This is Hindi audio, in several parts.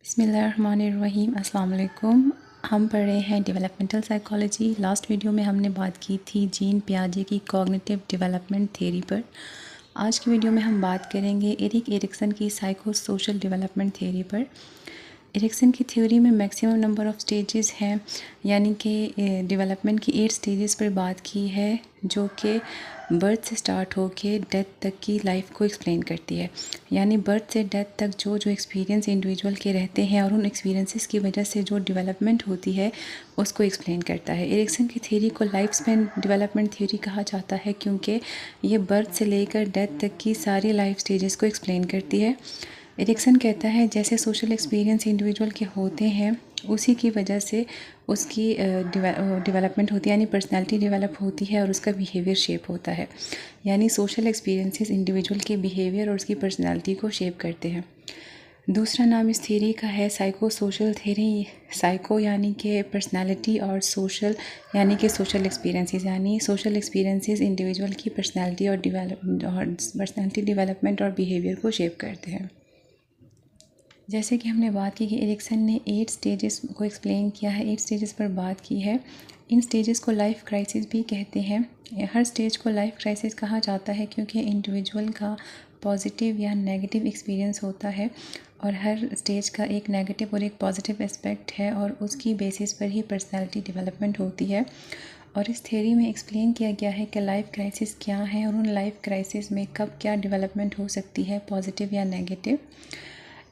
बिस्मिल्लाहिर्रहमानिर्रहीम। अस्सलाम वालेकुम। हम पढ़ रहे हैं डेवलपमेंटल साइकोलॉजी। लास्ट वीडियो में हमने बात की थी जीन पियाजे की कॉग्निटिव डेवलपमेंट थ्योरी पर। आज की वीडियो में हम बात करेंगे एरिक एरिक्सन की साइको सोशल डेवलपमेंट थ्योरी पर। एरिक्सन की थ्योरी में मैक्सिमम नंबर ऑफ़ स्टेजेस हैं, यानी कि डेवलपमेंट की 8 स्टेजेस पर बात की है, जो कि बर्थ से स्टार्ट होके डेथ तक की लाइफ को एक्सप्लेन करती है। यानी बर्थ से डेथ तक जो एक्सपीरियंस इंडिविजुअल के रहते हैं और उन एक्सपीरियंसेस की वजह से जो डेवलपमेंट होती है उसको एक्सप्लेन करता है। एरिक्सन की थ्योरी को लाइफ स्पैन डेवलपमेंट थ्योरी कहा जाता है, क्योंकि ये बर्थ से लेकर डेथ तक की सारी लाइफ स्टेजेस को एक्सप्लेन करती है। एरिक्सन कहता है जैसे सोशल एक्सपीरियंस इंडिविजुअल के होते हैं उसी की वजह से उसकी डेवलपमेंट होती है, यानी पर्सनालिटी डेवलप होती है और उसका बिहेवियर शेप होता है। यानी सोशल एक्सपीरियंसेस इंडिविजुअल के बिहेवियर और उसकी पर्सनालिटी को शेप करते हैं। दूसरा नाम इस थ्योरी का है साइको सोशल थ्योरी। साइको यानी कि पर्सनालिटी और सोशल यानी कि सोशल एक्सपीरियंसेस, यानी सोशल एक्सपीरियंसेस इंडिविजुअल की पर्सनालिटी और पर्सनालिटी डेवलपमेंट और बिहेवियर को शेप करते हैं। जैसे कि हमने बात की कि एरिक्सन ने 8 स्टेजेस को एक्सप्लेन किया है, 8 स्टेजेस पर बात की है। इन स्टेजेस को लाइफ क्राइसिस भी कहते हैं। हर स्टेज को लाइफ क्राइसिस कहा जाता है क्योंकि इंडिविजुअल का पॉजिटिव या नेगेटिव एक्सपीरियंस होता है और हर स्टेज का एक नेगेटिव और एक पॉजिटिव एस्पेक्ट है और उसकी बेसिस पर ही पर्सनालिटी डेवलपमेंट होती है। और इस थ्योरी में एक्सप्लेन किया गया है कि लाइफ क्राइसिस क्या है और उन लाइफ क्राइसिस में कब क्या डेवलपमेंट हो सकती है, पॉजिटिव या नेगेटिव।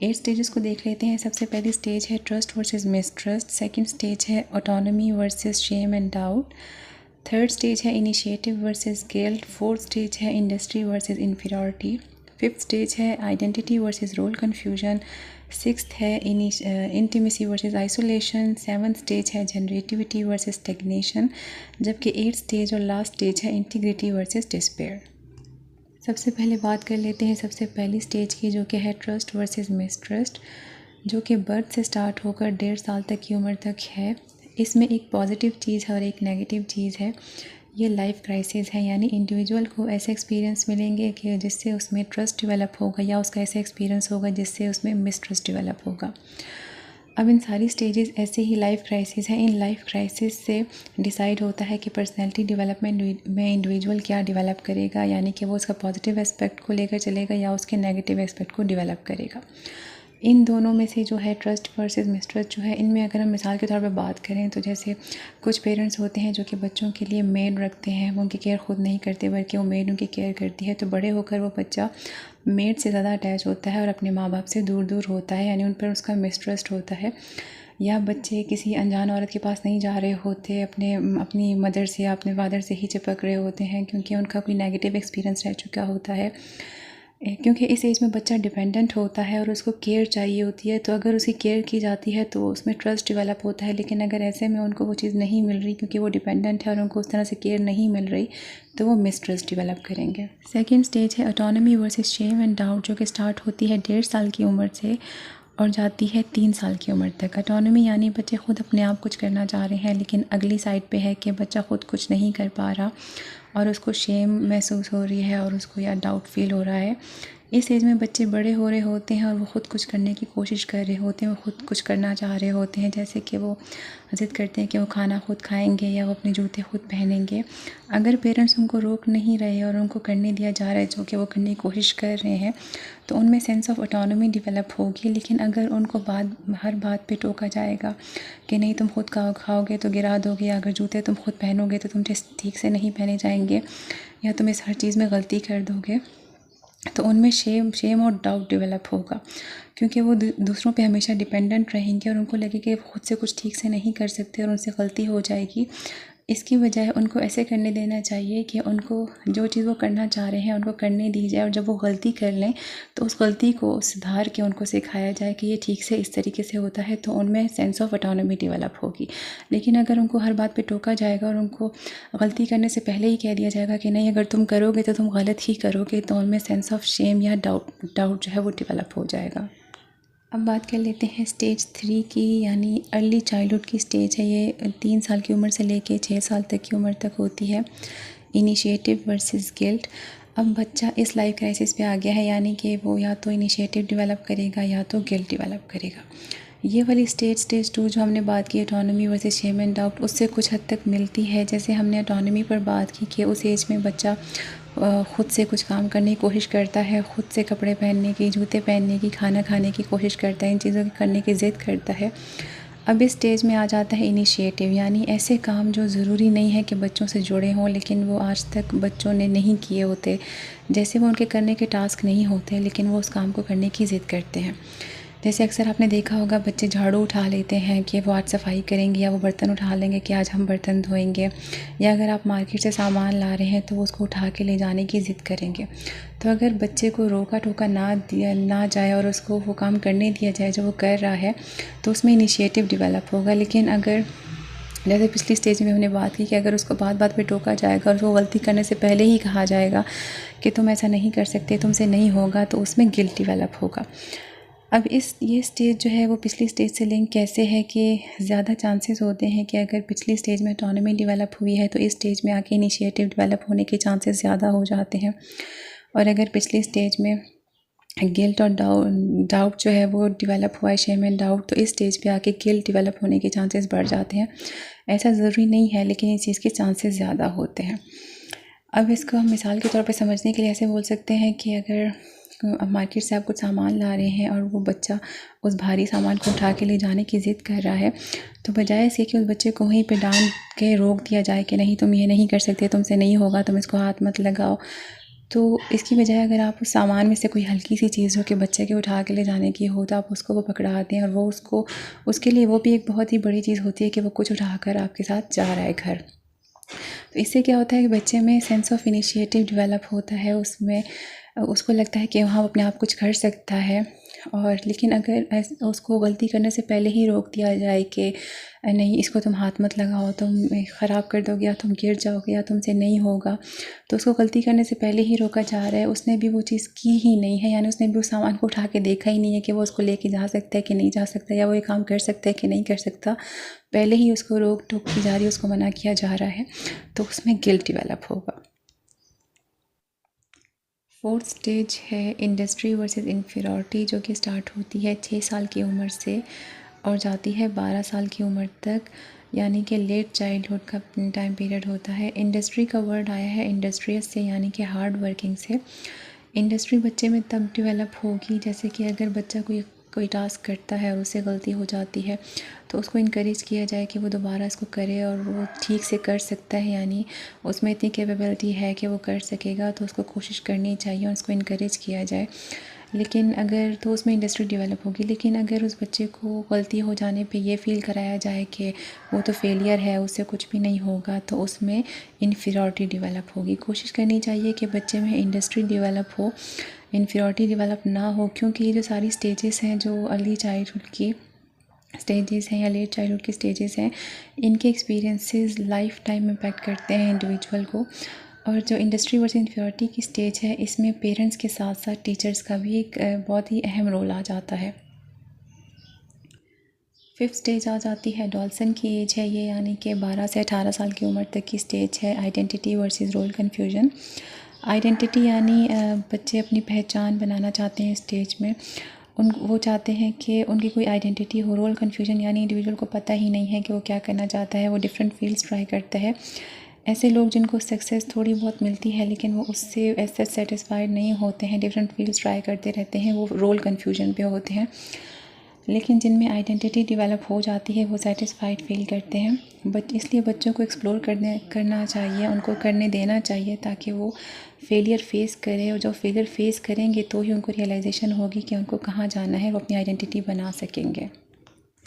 8 स्टेजेस को देख लेते हैं। सबसे पहली स्टेज है trust versus mistrust. Second stage है autonomy versus shame and doubt. Third stage है initiative versus guilt. Fourth stage है industry versus inferiority. Fifth stage है identity versus role confusion. Sixth है intimacy versus isolation. Seventh stage है जनरेटिविटी वर्सेस स्टैग्नेशन, जबकि 8th स्टेज और लास्ट स्टेज है इंटीग्रिटी वर्सेस डिस्पेयर। सबसे पहले बात कर लेते हैं सबसे पहली स्टेज की, जो कि है ट्रस्ट वर्सेस मिसट्रस्ट, जो कि बर्थ से स्टार्ट होकर 1.5 साल तक की उम्र तक है। इसमें एक पॉजिटिव चीज़ है और एक नेगेटिव चीज़ है। ये लाइफ क्राइसिस है, यानी इंडिविजुअल को ऐसे एक्सपीरियंस मिलेंगे कि जिससे उसमें ट्रस्ट डेवलप होगा या उसका ऐसा एक्सपीरियंस होगा जिससे उसमें मिसट्रस्ट डेवलप होगा। अब इन सारी स्टेजेस ऐसे ही लाइफ क्राइसिस हैं। इन लाइफ क्राइसिस से डिसाइड होता है कि पर्सनैलिटी डेवलपमेंट में इंडिविजुअल क्या डेवलप करेगा, यानी कि वो उसका पॉजिटिव एस्पेक्ट को लेकर चलेगा या उसके नेगेटिव एस्पेक्ट को डेवलप करेगा। इन दोनों में से जो है ट्रस्ट वर्सेस मिसट्रस्ट जो है, इनमें अगर हम मिसाल के तौर पे बात करें तो जैसे कुछ पेरेंट्स होते हैं जो कि बच्चों के लिए मेड रखते हैं, वो उनकी केयर खुद नहीं करते बल्कि वो मेड उनकी केयर करती है, तो बड़े होकर वो बच्चा मेड से ज़्यादा अटैच होता है और अपने माँ बाप से दूर दूर होता है, यानी उन पर उसका मिसट्रस्ट होता है। या बच्चे किसी अनजान औरत के पास नहीं जा रहे होते, अपनी मदर से या अपने फादर से ही चिपक रहे होते हैं क्योंकि उनका कोई नेगेटिव एक्सपीरियंस रह चुका होता है। क्योंकि इस एज में बच्चा डिपेंडेंट होता है और उसको केयर चाहिए होती है, तो अगर उसकी केयर की जाती है तो उसमें ट्रस्ट डेवलप होता है। लेकिन अगर ऐसे में उनको वो चीज़ नहीं मिल रही क्योंकि वो डिपेंडेंट है और उनको उस तरह से केयर नहीं मिल रही, तो वो मिसट्रस्ट डेवलप करेंगे। सेकेंड स्टेज है autonomy versus shame and doubt, जो कि स्टार्ट होती है 1.5 साल की उम्र से और जाती है 3 साल की उम्र तक। ऑटोनॉमी यानी बच्चे खुद अपने आप कुछ करना चाह रहे हैं, लेकिन अगली साइड पे है कि बच्चा खुद कुछ नहीं कर पा रहा और उसको शेम महसूस हो रही है और उसको या डाउट फील हो रहा है। इस एज में बच्चे बड़े हो रहे होते हैं और वो ख़ुद कुछ करने की कोशिश कर रहे होते हैं, वो ख़ुद कुछ करना चाह रहे होते हैं, जैसे कि वो ज़िद करते हैं कि वो खाना खुद खाएंगे या वो अपने जूते खुद पहनेंगे। अगर पेरेंट्स उनको रोक नहीं रहे और उनको करने दिया जा रहा है जो कि वो करने की कोशिश कर रहे हैं, तो उनमें सेंस ऑफ ऑटोनॉमी डेवलप होगी। लेकिन अगर उनको हर बात पे टोका जाएगा कि नहीं तुम खुद खाओगे तो गिरा दोगे, या अगर जूते तुम खुद पहनोगे तो तुम ठीक से नहीं पहने जाएंगे, या तुम इस हर चीज़ में गलती कर दोगे, तो उनमें शेम और डाउट डेवलप होगा, क्योंकि वो दूसरों पे हमेशा डिपेंडेंट रहेंगे और उनको लगेगा कि खुद से कुछ ठीक से नहीं कर सकते और उनसे गलती हो जाएगी। इसकी बजाय उनको ऐसे करने देना चाहिए कि उनको जो चीज़ वो करना चाह रहे हैं उनको करने दी जाए, और जब वो गलती कर लें तो उस गलती को सुधार के उनको सिखाया जाए कि ये ठीक से इस तरीके से होता है, तो उनमें सेंस ऑफ ऑटोनॉमी डेवलप होगी। लेकिन अगर उनको हर बात पे टोका जाएगा और उनको गलती करने से पहले ही कह दिया जाएगा कि नहीं अगर तुम करोगे तो तुम गलत ही करोगे, तो उनमें सेंस ऑफ शेम या डाउट जो है वो डेवलप हो जाएगा। अब बात कर लेते हैं स्टेज 3 की, यानी अर्ली चाइल्डहुड की स्टेज है। ये 3 साल की उम्र से लेके 6 साल तक की उम्र तक होती है। Initiative versus guilt. अब बच्चा इस लाइफ क्राइसिस पे आ गया है, यानी कि वो या तो इनिशिएटिव डेवलप करेगा या तो गिल्ट डेवलप करेगा। ये वाली स्टेज 2 जो हमने बात की autonomy versus shame and doubt, उससे कुछ हद तक मिलती है। जैसे हमने ऑटोनॉमी पर बात की कि उस एज में बच्चा ख़ुद से कुछ काम करने की कोशिश करता है, ख़ुद से कपड़े पहनने की, जूते पहनने की, खाना खाने की कोशिश करता है, इन चीज़ों की करने की ज़िद करता है। अब इस स्टेज में आ जाता है इनिशिएटिव, यानी ऐसे काम जो ज़रूरी नहीं है कि बच्चों से जुड़े हों, लेकिन वो आज तक बच्चों ने नहीं किए होते, जैसे वो उनके करने के टास्क नहीं होते, लेकिन वो उस काम को करने की ज़िद करते हैं। जैसे अक्सर आपने देखा होगा बच्चे झाड़ू उठा लेते हैं कि वो आज सफाई करेंगे, या वो बर्तन उठा लेंगे कि आज हम बर्तन धोएंगे, या अगर आप मार्केट से सामान ला रहे हैं तो वो उसको उठा के ले जाने की ज़िद करेंगे। तो अगर बच्चे को रोका टोका ना जाए और उसको वो काम करने दिया जाए जो वो कर रहा है, तो उसमें इनिशिएटिव डेवलप होगा। लेकिन अगर जैसे पिछली स्टेज में हमने बात की कि अगर उसको बात पे टोका जाएगा और वो गलती करने से पहले ही कहा जाएगा कि तुम ऐसा नहीं कर सकते, तुमसे नहीं होगा, तो उसमें गिल्ट डेवलप होगा। अब ये स्टेज जो है वो पिछली स्टेज से लिंक कैसे है कि ज़्यादा चांसेस होते हैं कि अगर पिछली स्टेज में ऑटोनॉमी डेवलप हुई है तो इस स्टेज में आके इनिशिएटिव डेवलप होने के चांसेस ज़्यादा हो जाते हैं। और अगर पिछली स्टेज में गिल्ट और डाउट जो है वो डेवलप हुआ है, शेम एंड डाउट, तो इस स्टेज पे आके गिल्ट डेवलप होने के चांसेस बढ़ जाते हैं। ऐसा ज़रूरी नहीं है, लेकिन इस चीज़ के चांसेस ज़्यादा होते हैं। अब इसको हम मिसाल के तौर पे समझने के लिए ऐसे बोल सकते हैं कि अगर मार्केट से आप कुछ सामान ला रहे हैं और वो बच्चा उस भारी सामान को उठा के ले जाने की ज़िद कर रहा है, तो बजाय इसके कि उस बच्चे को वहीं पे डांट के रोक दिया जाए कि नहीं तुम ये नहीं कर सकते, तुमसे नहीं होगा, तुम इसको हाथ मत लगाओ, तो इसकी बजाय अगर आप उस सामान में से कोई हल्की सी चीज़ जो कि बच्चे के उठा के ले जाने की हो, तो आप उसको वो पकड़ा दें, और वो उसके लिए वो भी एक बहुत ही बड़ी चीज़ होती है कि वो कुछ उठाकर आपके साथ जा रहा है घर। तो इससे क्या होता है कि बच्चे में सेंस ऑफ इनिशिएटिव डेवलप होता है, उसमें उसको लगता है कि हाँ अपने आप कुछ कर सकता है। और लेकिन अगर उसको गलती करने से पहले ही रोक दिया जाए कि नहीं इसको तुम हाथ मत लगाओ, तुम ख़राब कर दोगे, या तुम गिर जाओगे, या तुमसे नहीं होगा, तो उसको गलती करने से पहले ही रोका जा रहा है। उसने भी वो चीज़ की ही नहीं है, यानी उसने भी उस सामान को उठा के देखा ही नहीं है कि वो उसको लेके जा सकता है कि नहीं जा सकता, या वो ये काम कर सकता है कि नहीं कर सकता। पहले ही उसको रोक टोक की जा रही है, उसको मना किया जा रहा है, तो उसमें गिल्ट डेवलप होगा। 4th स्टेज है इंडस्ट्री वर्सेस इन्फीरियरिटी, जो कि स्टार्ट होती है 6 साल की उम्र से और जाती है 12 साल की उम्र तक, यानी कि लेट चाइल्डहुड का टाइम पीरियड होता है। इंडस्ट्री का वर्ड आया है इंडस्ट्रियस से, यानी कि हार्ड वर्किंग से। इंडस्ट्री बच्चे में तब डेवलप होगी जैसे कि अगर बच्चा कोई टास्क करता है और उससे गलती हो जाती है, तो उसको इनकरेज किया जाए कि वो दोबारा इसको करे और वो ठीक से कर सकता है, यानी उसमें इतनी कैपेबिलिटी है कि वो कर सकेगा, तो उसको कोशिश करनी चाहिए और उसको इनकरेज किया जाए। लेकिन अगर तो उसमें इंडस्ट्री डेवलप होगी। लेकिन अगर उस बच्चे को गलती हो जाने पे ये फ़ील कराया जाए कि वो तो फेलियर है, उससे कुछ भी नहीं होगा, तो उसमें इन्फीरियरिटी डेवलप होगी। कोशिश करनी चाहिए कि बच्चे में इंडस्ट्री डेवलप हो, इन्फीरियरिटी डेवलप ना हो, क्योंकि ये जो सारी स्टेजेस हैं जो अर्ली चाइल्डहुड की स्टेजेस हैं या लेट चाइल्डहुड की स्टेजेस हैं, इनके एक्सपीरियंसेस लाइफ टाइम इम्पैक्ट करते हैं इंडिविजुअल को। और जो इंडस्ट्री वर्सेस इन्फीरियरिटी की स्टेज है, इसमें पेरेंट्स के साथ साथ टीचर्स का भी एक बहुत ही अहम रोल आ जाता है। 5th स्टेज आ जाती है एडोलसेंट की एज है ये, यानी कि 12 से 18 साल की उम्र तक की स्टेज है। Identity versus role confusion. Identity यानी बच्चे अपनी पहचान बनाना चाहते हैं स्टेज में, वो चाहते हैं कि उनकी कोई आइडेंटिटी हो। रोल कन्फ्यूजन यानी इंडिविजुअल को पता ही नहीं है कि वो क्या करना चाहता है, वो डिफरेंट फील्ड्स ट्राई करता है। ऐसे लोग जिनको सक्सेस थोड़ी बहुत मिलती है लेकिन वो उससे ऐसे सेटिस्फाइड नहीं होते हैं, डिफरेंट फील्ड्स ट्राई करते रहते हैं, वो रोल कन्फ्यूजन पे होते हैं। लेकिन जिनमें आइडेंटिटी डेवलप हो जाती है वो सेटिस्फाइड फील करते हैं। इसलिए बच्चों को एक्सप्लोर करना चाहिए, उनको करने देना चाहिए, ताकि वो फेलियर फेस करें, और जब फेलियर फेस करेंगे तो ही उनको रियलाइजेशन होगी कि उनको कहाँ जाना है, वो अपनी आइडेंटिटी बना सकेंगे।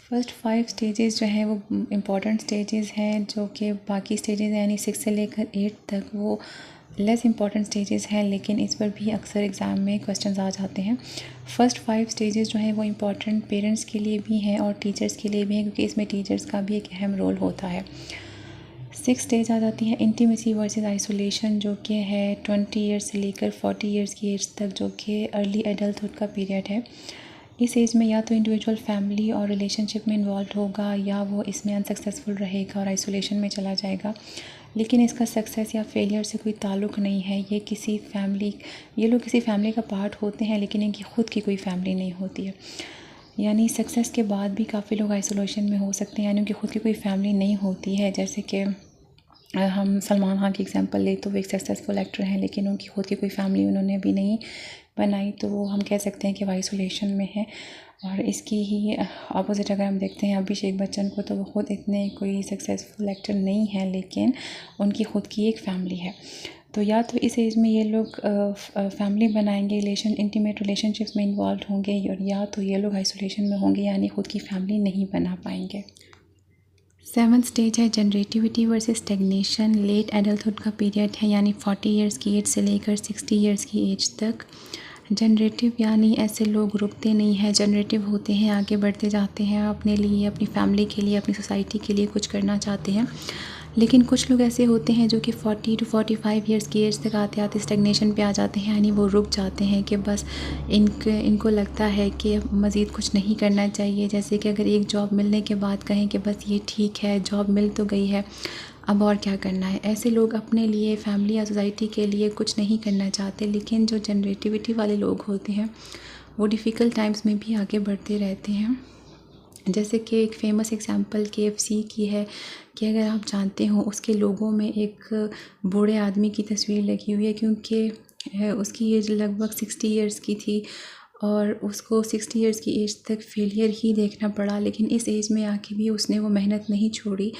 फर्स्ट 5 स्टेजेस जो हैं वो इम्पॉर्टेंट स्टेजेस हैं, जो कि बाकी स्टेजेस हैं यानी 6 से लेकर 8 तक वो लेस इम्पॉर्टेंट स्टेजेस हैं, लेकिन इस पर भी अक्सर एग्ज़ाम में क्वेश्चंस आ जाते हैं। फर्स्ट 5 स्टेजेस जो हैं वो इम्पॉर्टेंट पेरेंट्स के लिए भी हैं और टीचर्स के लिए भी हैं, क्योंकि इसमें टीचर्स का भी एक अहम रोल होता है। 6 स्टेज आ जाती है इंटीमेसी वर्सेस आइसोलेशन, जो कि है 20 ईयर्स से लेकर 40 ईयर्स की एज तक, जो कि अर्ली एडल्टहुड का पीरियड है। इस एज में या तो इंडिविजुअल फैमिली और रिलेशनशिप में इन्वॉल्व होगा, या वो इसमें अनसक्सेसफुल रहेगा और आइसोलेशन में चला जाएगा। लेकिन इसका सक्सेस या फेलियर से कोई ताल्लुक़ नहीं है। ये लोग किसी फैमिली का पार्ट होते हैं, लेकिन इनकी ख़ुद की कोई फैमिली नहीं होती है। यानी सक्सेस के बाद भी काफ़ी लोग आइसोलेशन में हो सकते हैं, यानी उनकी खुद की कोई फैमिली नहीं होती है। जैसे कि हम सलमान खान की एग्जांपल ले तो वो एक सक्सेसफुल एक्टर हैं, लेकिन उनकी खुद की कोई फैमिली उन्होंने अभी नहीं बनाई, तो वो हम कह सकते हैं कि वो आइसोलेशन में है। और इसकी ही अपोजिट अगर हम देखते हैं अभिषेक बच्चन को, तो वो ख़ुद इतने कोई सक्सेसफुल एक्टर नहीं है, लेकिन उनकी ख़ुद की एक फ़ैमिली है। तो या तो इस एज में ये लोग फैमिली बनाएंगे, इंटीमेट रिलेशनशिप्स में इन्वॉल्व होंगे, और या तो ये लोग आइसोलेशन में होंगे, यानी ख़ुद की फैमिली नहीं बना पाएंगे। 7th स्टेज है generativity versus stagnation. Late adulthood का पीरियड है, यानी 40 ईयर्स की एज से लेकर 60 ईयर्स की एज तक। जनरेटिव यानी ऐसे लोग रुकते नहीं हैं, जनरेटिव होते हैं, आगे बढ़ते जाते हैं, अपने लिए, अपनी फैमिली के लिए, अपनी सोसाइटी के लिए कुछ करना चाहते हैं। लेकिन कुछ लोग ऐसे होते हैं जो कि 40 to 45 ईयर्स की एज तक आते आते स्टेगनेशन पे आ जाते हैं, यानी वो रुक जाते हैं कि बस इनको लगता है कि मज़ीद कुछ नहीं करना चाहिए। जैसे कि अगर एक जॉब मिलने के बाद कहें कि बस ये ठीक है, जॉब मिल तो गई है, अब और क्या करना है। ऐसे लोग अपने लिए, फैमिली या सोसाइटी के लिए कुछ नहीं करना चाहते। लेकिन जो जनरेटिविटी वाले लोग होते हैं वो डिफ़िकल्ट टाइम्स में भी आगे बढ़ते रहते हैं। जैसे कि एक फ़ेमस एग्जांपल KFC की है कि अगर आप जानते हो, उसके लोगों में एक बूढ़े आदमी की तस्वीर लगी हुई है, क्योंकि उसकी एज लगभग 60 ईयर्स की थी और उसको 60 ईयर्स की एज तक फेलियर ही देखना पड़ा। लेकिन इस एज में आके भी उसने वो मेहनत नहीं छोड़ी,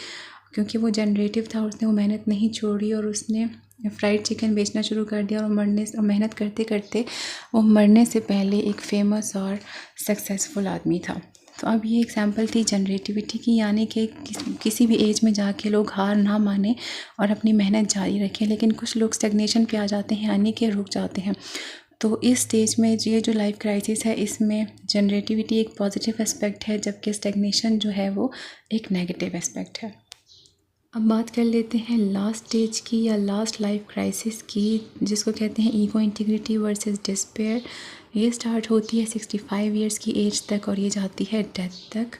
क्योंकि वो जनरेटिव था, उसने वो मेहनत नहीं छोड़ी और उसने फ्राइड चिकन बेचना शुरू कर दिया। और मेहनत करते करते वो मरने से पहले एक फ़ेमस और सक्सेसफुल आदमी था। तो अब ये एग्जांपल थी जनरेटिविटी की, यानी कि किसी भी एज में जाके लोग हार ना माने और अपनी मेहनत जारी रखें। लेकिन कुछ लोग स्टेगनेशन पे आ जाते हैं, यानी कि रुक जाते हैं। तो इस स्टेज में ये जो लाइफ क्राइसिस है, इसमें जनरेटिविटी एक पॉजिटिव एस्पेक्ट है, जबकि स्टेगनेशन जो है वो एक नेगेटिव एस्पेक्ट है। अब बात कर लेते हैं लास्ट स्टेज की या लास्ट लाइफ क्राइसिस की, जिसको कहते हैं ईगो इंटीग्रिटी वर्सेस डिस्पेयर। ये स्टार्ट होती है 65 ईयर्स की एज तक और ये जाती है डेथ तक।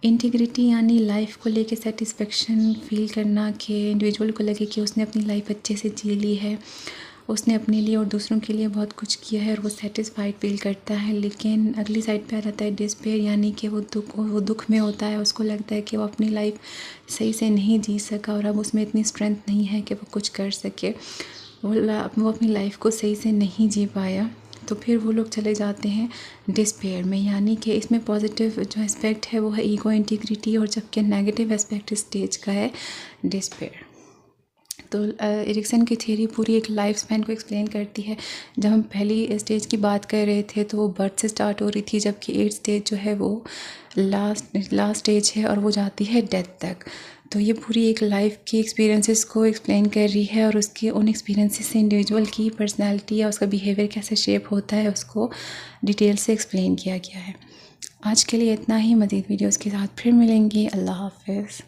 इंटीग्रिटी यानी लाइफ को लेके सेटिस्फेक्शन फील करना, कि इंडिविजुअल को लगे कि उसने अपनी लाइफ अच्छे से जी ली है, उसने अपने लिए और दूसरों के लिए बहुत कुछ किया है और वो सेटिस्फाइड फील करता है। लेकिन अगली साइड पे आ जाता है डिस्पेयर, यानी कि वो दुख में होता है, उसको लगता है कि वो अपनी लाइफ सही से नहीं जी सका और अब उसमें इतनी स्ट्रेंथ नहीं है कि वो कुछ कर सके, वो अपनी लाइफ को सही से नहीं जी पाया। तो फिर वो लोग चले जाते हैं डिस्पेयर में, यानी कि इसमें पॉजिटिव जो एस्पेक्ट है वो है ईगो इंटीग्रिटी, और जबकि नेगेटिव एस्पेक्ट इस स्टेज का है डिस्पेयर। तो एरिक्सन की थ्योरी पूरी एक लाइफ स्पैन को एक्सप्लेन करती है। जब हम पहली स्टेज की बात कर रहे थे तो वो बर्थ से स्टार्ट हो रही थी, जबकि 8th स्टेज जो है वो लास्ट स्टेज है और वो जाती है डेथ तक। तो ये पूरी एक लाइफ की एक्सपीरियंसेस को एक्सप्लेन कर रही है और उसके उन एक्सपीरियंसेस से इंडिविजुअल की पर्सनैलिटी या उसका बिहेवियर कैसे शेप होता है उसको डिटेल से एक्सप्लेन किया गया है। आज के लिए इतना ही, मज़ीद वीडियोज़ के साथ फिर मिलेंगे। अल्लाह हाफ़िज़।